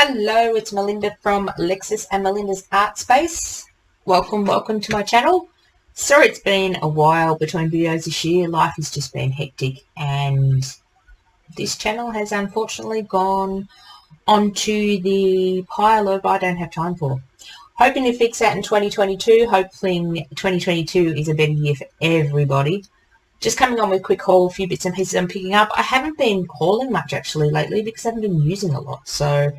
Hello, it's Melinda from Alexis and Melinda's Art Space. Welcome to my channel. Sorry it's been a while between videos this year. Life has just been hectic and this channel has unfortunately gone onto the pile of I don't have time for. Hoping to fix that in 2022. Hopefully 2022 is a better year for everybody. Just coming on with a quick haul, a few bits and pieces I'm picking up. I haven't been hauling much actually lately because I haven't been using a lot. So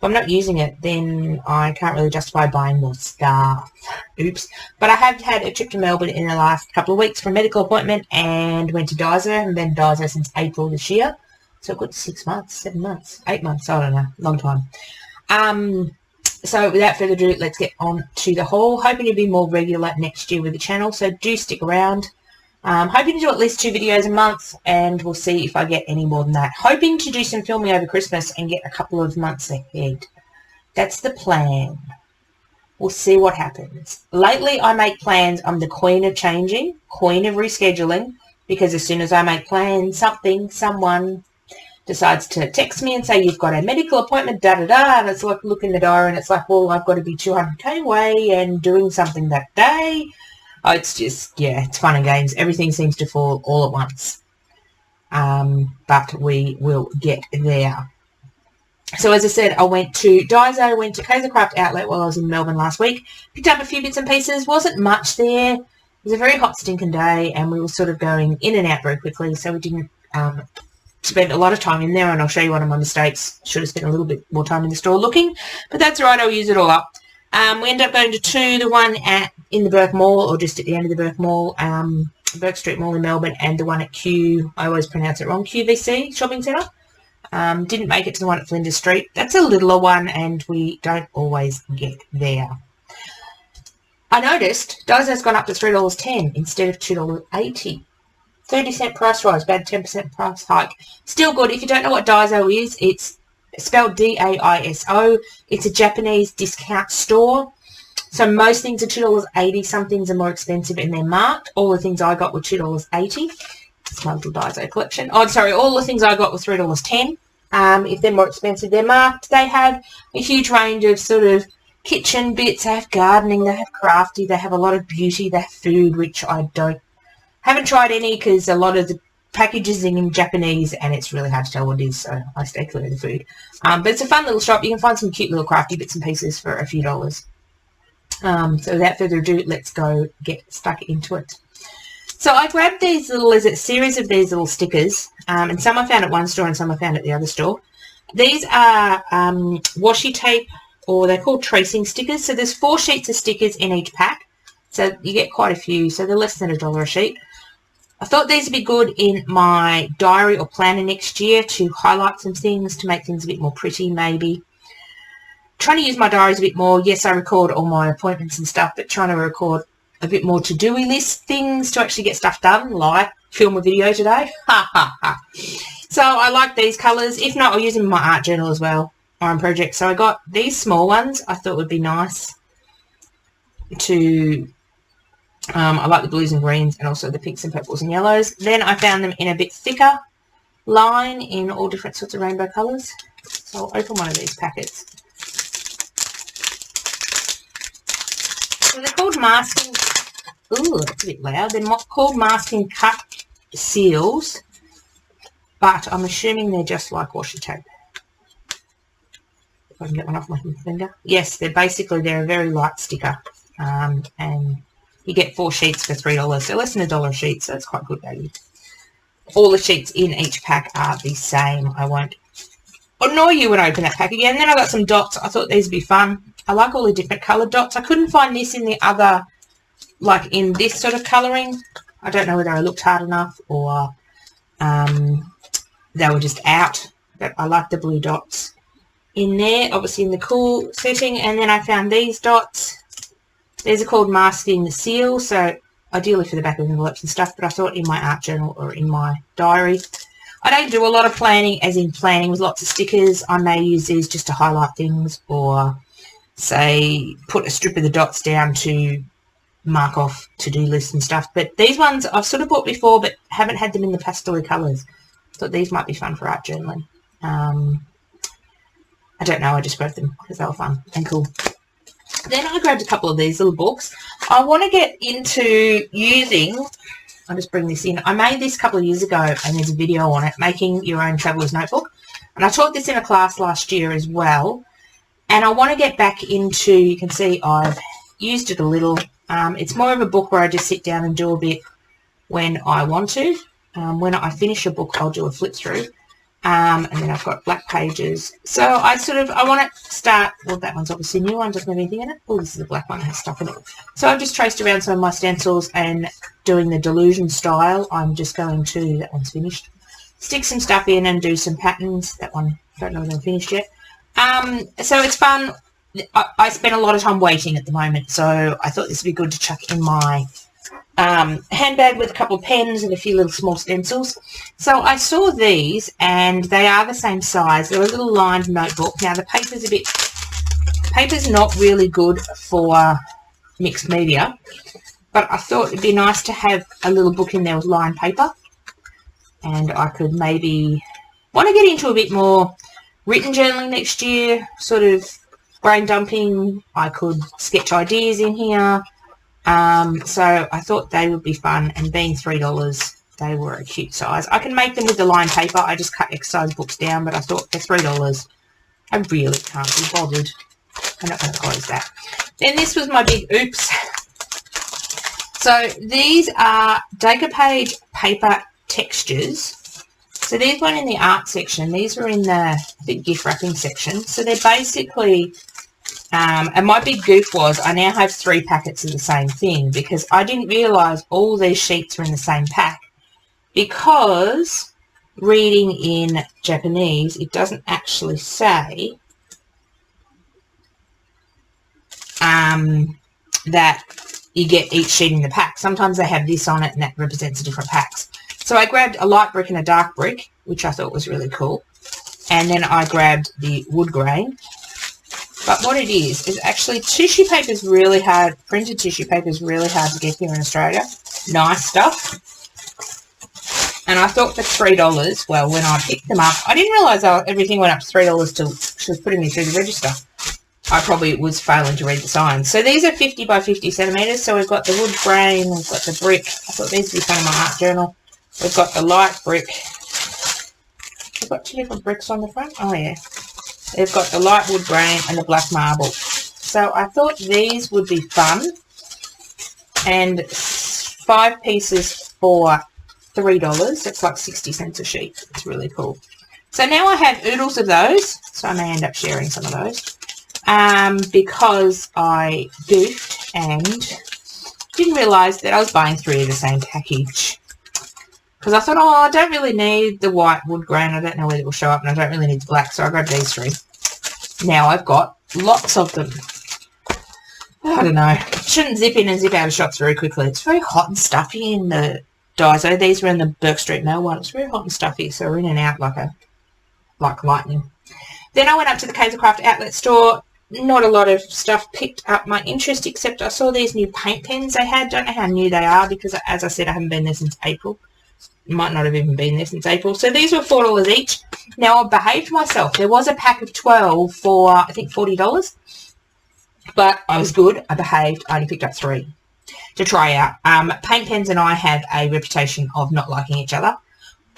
if I'm not using it, then I can't really justify buying more stuff. Oops. But I have had a trip to Melbourne in the last couple of weeks for a medical appointment and went to Daiso. I haven't been to Daiso since April this year. So a good 6 months, 7 months, 8 months, I don't know, long time. So without further ado, let's get on to the haul. Hoping to be more regular next year with the channel, so do stick around. Hoping to do at least 2 videos a month, and we'll see if I get any more than that. Hoping to do some filming over Christmas and get a couple of months ahead. That's the plan. We'll see what happens. Lately, I make plans. I'm the queen of changing, queen of rescheduling, because as soon as I make plans, someone decides to text me and say, you've got a medical appointment, da-da-da, and it's like, look in the diary, and it's like, well, I've got to be 200k away and doing something that day. Oh, it's just, yeah, it's fun and games. Everything seems to fall all at once. But we will get there. So as I said, I went to Daiso, went to Cozy Craft Outlet while I was in Melbourne last week. Picked up a few bits and pieces. Wasn't much there. It was a very hot, stinking day, and we were sort of going in and out very quickly, so we didn't spend a lot of time in there, and I'll show you one of my mistakes. Should have spent a little bit more time in the store looking, but that's all right. I'll use it all up. We ended up going to two, the one in the Burke Mall, or just at the end of the Burke Mall, Burke Street Mall in Melbourne, and the one at I always pronounce it wrong, QVC Shopping Centre. Didn't make it to the one at Flinders Street. That's a littler one, and we don't always get there. I noticed Daiso's gone up to $3.10 instead of $2.80. 30-cent price rise, about 10% price hike. Still good. If you don't know what Daiso is, it's spelled D-A-I-S-O. It's a Japanese discount store. So most things are $2.80. Some things are more expensive and they're marked. All the things I got were $2.80. It's my little Daiso collection. Oh, sorry. All the things I got were $3.10. If they're more expensive, they're marked. They have a huge range of sort of kitchen bits. They have gardening. They have crafty. They have a lot of beauty. They have food, which I haven't tried any because a lot of the packaging in Japanese and it's really hard to tell what it is, so I stay clear of the food. But it's a fun little shop. You can find some cute little crafty bits and pieces for a few dollars. So without further ado, let's go get stuck into it. So I grabbed these little, there's a series of these little stickers, and some I found at one store and some I found at the other store. These are washi tape, or they're called tracing stickers. So there's 4 sheets of stickers in each pack, so you get quite a few, so they're less than $1 a sheet. I thought these would be good in my diary or planner next year to highlight some things, to make things a bit more pretty maybe. Trying to use my diaries a bit more. Yes, I record all my appointments and stuff, but trying to record a bit more to-do list things to actually get stuff done, like film a video today. Ha, ha, ha. So I like these colours. If not, I'll use them in my art journal as well, or on projects. So I got these small ones I thought would be nice to... I like the blues and greens and also the pinks and purples and yellows. Then I found them in a bit thicker line in all different sorts of rainbow colours. So I'll open one of these packets. So they're called masking... Ooh, that's a bit loud. They're called masking cut seals, but I'm assuming they're just like washi tape. If I can get one off my finger. Yes, they're a very light sticker, and you get 4 sheets for $3, so less than $1 a sheet, so it's quite good value. All the sheets in each pack are the same. I won't annoy you when I open that pack again. Then I got some dots. I thought these would be fun. I like all the different coloured dots. I couldn't find this in the other, like in this sort of colouring. I don't know whether I looked hard enough or they were just out. But I like the blue dots in there, obviously in the cool setting. And then I found these dots. These are called masking the seal, so ideally for the back of envelopes and stuff, but I thought in my art journal or in my diary. I don't do a lot of planning, as in planning with lots of stickers. I may use these just to highlight things or, say, put a strip of the dots down to mark off to-do lists and stuff. But these ones I've sort of bought before but haven't had them in the pastel colours. Thought these might be fun for art journaling. I don't know, I just grabbed them because they were fun and cool. Then I grabbed a couple of these little books. I want to get into using, I'll just bring this in. I made this a couple of years ago and there's a video on it, making your own traveller's notebook. And I taught this in a class last year as well. And I want to get back into, you can see I've used it a little. It's more of a book where I just sit down and do a bit when I want to. When I finish a book, I'll do a flip through. And then I've got black pages. So I want to start, well, that one's obviously a new one, doesn't have anything in it. Oh, this is a black one that has stuff in it. So I've just traced around some of my stencils and doing the delusion style. I'm just going to, that one's finished, stick some stuff in and do some patterns. That one, don't know if they're finished yet. So it's fun. I spend a lot of time waiting at the moment, so I thought this would be good to chuck in my handbag with a couple of pens and a few little small stencils. So I saw these and they are the same size. They're a little lined notebook. Now the paper's not really good for mixed media, but I thought it'd be nice to have a little book in there with lined paper, and I could maybe want to get into a bit more written journaling next year, sort of brain dumping. I could sketch ideas in here. So I thought they would be fun, and being $3, they were a cute size. I can make them with the lined paper. I just cut exercise books down, but I thought for $3, I really can't be bothered. I'm not going to close that. Then this was my big oops. So these are Dagger page paper textures. So these weren't in the art section. These were in the gift wrapping section. So they're basically... and my big goof was I now have 3 packets of the same thing, because I didn't realise all these sheets were in the same pack, because reading in Japanese it doesn't actually say that you get each sheet in the pack. Sometimes they have this on it and that represents different packs. So I grabbed a light brick and a dark brick, which I thought was really cool, and then I grabbed the wood grain. But what it is actually tissue paper is really hard. Printed tissue paper is really hard to get here in Australia. Nice stuff. And I thought for $3, well, when I picked them up, I didn't realise everything went up to $3 till she was putting me through the register. I probably was failing to read the signs. So these are 50 by 50 centimetres. So we've got the wood grain, we've got the brick. I thought these would be fun in my art journal. We've got the light brick. We've got 2 different bricks on the front. Oh, yeah. They've got the light wood grain and the black marble. So I thought these would be fun. And 5 pieces for $3. That's like 60 cents a sheet. It's really cool. So now I have oodles of those. So I may end up sharing some of those. Because I goofed and didn't realise that I was buying 3 of the same package. Because I thought, oh, I don't really need the white wood grain. I don't know whether it will show up, and I don't really need the black. So I grabbed these 3. Now I've got lots of them. I don't know. Shouldn't zip in and zip out of shops very quickly. It's very hot and stuffy in the Daiso. These were in the Burke Street Mail one. It's very hot and stuffy, so we're in and out like lightning. Then I went up to the Kaiser Craft outlet store. Not a lot of stuff picked up my interest, except I saw these new paint pens they had. Don't know how new they are, because as I said, I haven't been there since April. Might not have even been there since April. So these were $4 each. Now, I behaved myself. There was a pack of 12 for, I think, $40. But I was good. I behaved. I only picked up 3 to try out. Paint pens and I have a reputation of not liking each other.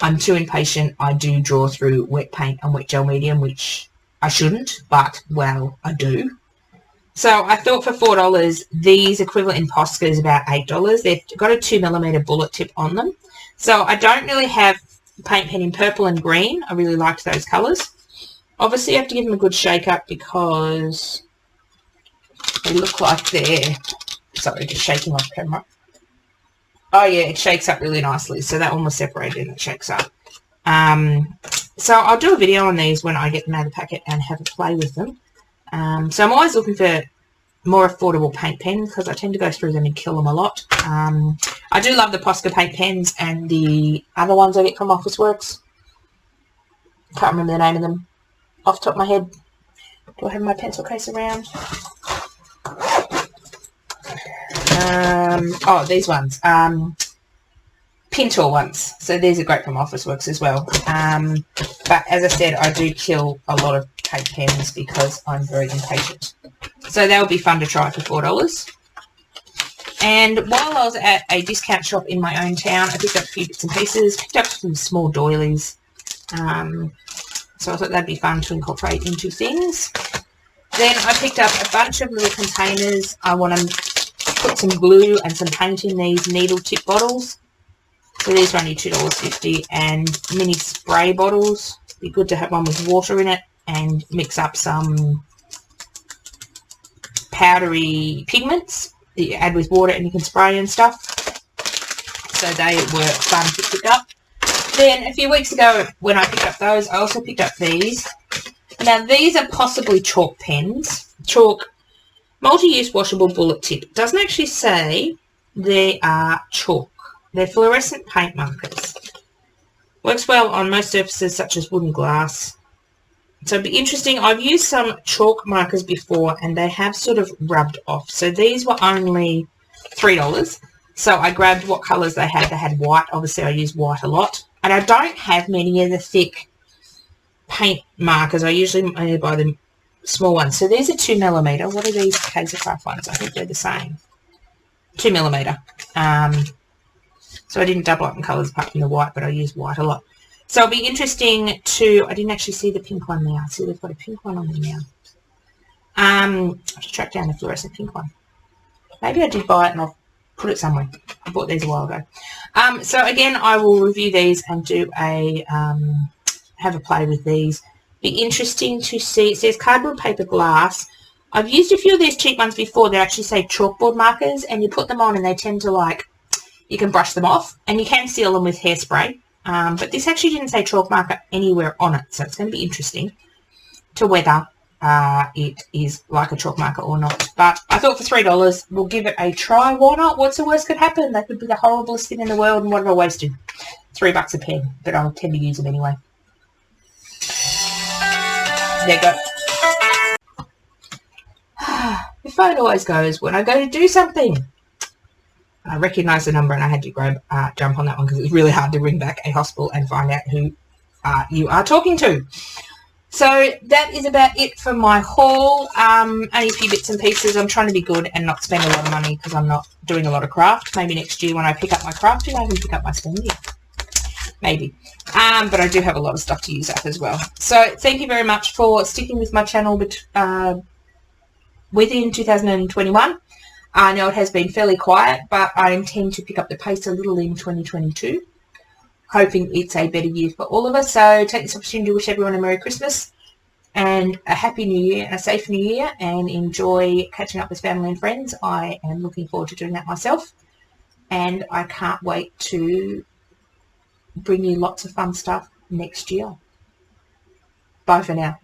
I'm too impatient. I do draw through wet paint and wet gel medium, which I shouldn't, but, well, I do. So I thought for $4, these equivalent in Posca is about $8. They've got a 2mm bullet tip on them. So I don't really have a paint pen in purple and green. I really liked those colours. Obviously, you have to give them a good shake up because they look like they're... Sorry, just shaking off camera. Oh, yeah, it shakes up really nicely. So that one was separated and it shakes up. So I'll do a video on these when I get them out of the packet and have a play with them. So I'm always looking for more affordable paint pens because I tend to go through them and kill them a lot. I do love the Posca paint pens and the other ones I get from Officeworks. Can't remember the name of them off the top of my head. Do I have my pencil case around? Oh, these ones. Pintor ones. So these are great from Officeworks as well. But as I said, I do kill a lot of take pens because I'm very impatient. So they'll be fun to try for $4. And while I was at a discount shop in my own town, I picked up a few bits and pieces, picked up some small doilies. So I thought that'd be fun to incorporate into things. Then I picked up a bunch of little containers. I want to put some glue and some paint in these needle tip bottles. So these are only $2.50, and mini spray bottles. Be good to have one with water in it and mix up some powdery pigments that you add with water and you can spray and stuff. So they were fun to pick up. Then a few weeks ago when I picked up those, I also picked up these. Now these are possibly chalk pens. Chalk, multi-use washable bullet tip. It doesn't actually say they are chalk. They're fluorescent paint markers. Works well on most surfaces such as wood and glass. So it'd be interesting. I've used some chalk markers before and they have sort of rubbed off. So these were only $3. So I grabbed what colours they had. They had white. Obviously I use white a lot. And I don't have many of the thick paint markers. I usually only buy the small ones. So these are 2mm. What are these Kaisercraft ones? I think they're the same. 2mm. So I didn't double up in colours apart from the white, but I use white a lot. So it'll be interesting to, I didn't actually see the pink one now. See, they've got a pink one on them now. I have to track down the fluorescent pink one. Maybe I did buy it and I'll put it somewhere. I bought these a while ago. So again, I will review these and do a, have a play with these. Be interesting to see. It says cardboard, paper, glass. I've used a few of these cheap ones before that actually say chalkboard markers, and you put them on and they tend to like, you can brush them off and you can seal them with hairspray. But this actually didn't say chalk marker anywhere on it, so it's going to be interesting to whether it is like a chalk marker or not. But I thought for $3, we'll give it a try. Why not? What's the worst could happen? That could be the horriblest thing in the world, and what have I wasted? $3 a pen, but I'll tend to use them anyway. There you go. The phone always goes when I go to do something. I recognised the number and I had to jump on that one because it was really hard to ring back a hospital and find out who you are talking to. So that is about it for my haul. Only a few bits and pieces. I'm trying to be good and not spend a lot of money because I'm not doing a lot of craft. Maybe next year when I pick up my crafting, I can pick up my spending. Maybe. But I do have a lot of stuff to use up as well. So thank you very much for sticking with my channel within 2021. I know it has been fairly quiet, but I intend to pick up the pace a little in 2022, hoping it's a better year for all of us. So take this opportunity to wish everyone a Merry Christmas and a Happy New Year and a safe New Year, and enjoy catching up with family and friends. I am looking forward to doing that myself, and I can't wait to bring you lots of fun stuff next year. Bye for now.